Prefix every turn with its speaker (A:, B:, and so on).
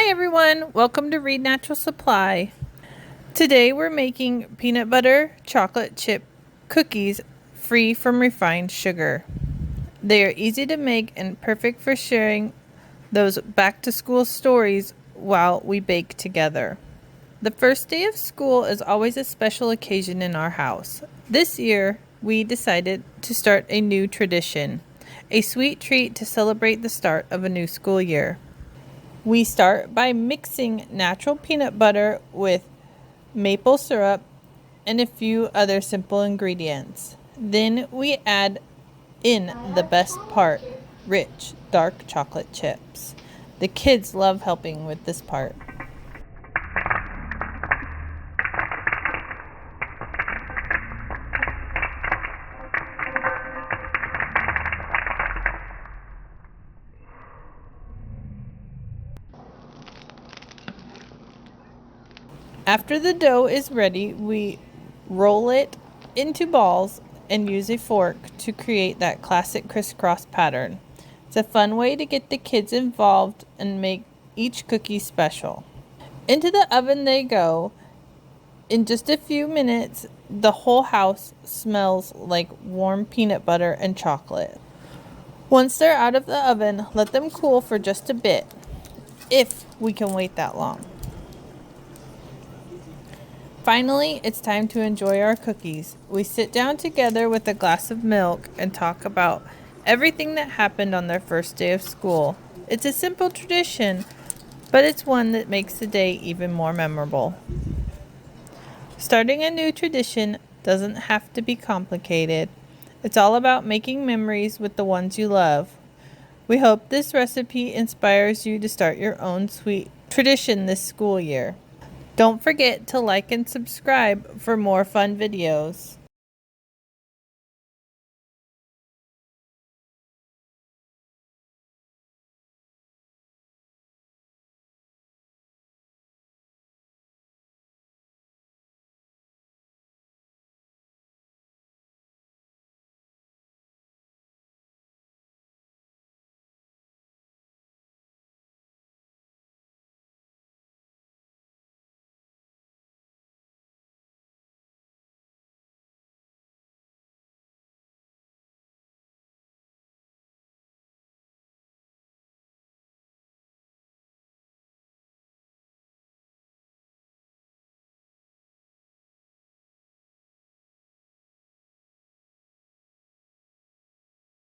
A: Hi everyone, welcome to Reed Natural Supply. Today we're making peanut butter chocolate chip cookies free from refined sugar. They are easy to make and perfect for sharing those back to school stories while we bake together. The first day of school is always a special occasion in our house. This year we decided to start a new tradition, a sweet treat to celebrate the start of a new school year. We start by mixing natural peanut butter with maple syrup and a few other simple ingredients. Then we add in the best part, rich, dark chocolate chips. The kids love helping with this part. After the dough is ready, we roll it into balls and use a fork to create that classic crisscross pattern. It's a fun way to get the kids involved and make each cookie special. Into the oven they go. In just a few minutes, the whole house smells like warm peanut butter and chocolate. Once they're out of the oven, let them cool for just a bit, if we can wait that long. Finally, it's time to enjoy our cookies. We sit down together with a glass of milk and talk about everything that happened on their first day of school. It's a simple tradition, but it's one that makes the day even more memorable. Starting a new tradition doesn't have to be complicated. It's all about making memories with the ones you love. We hope this recipe inspires you to start your own sweet tradition this school year. Don't forget to like and subscribe for more fun videos.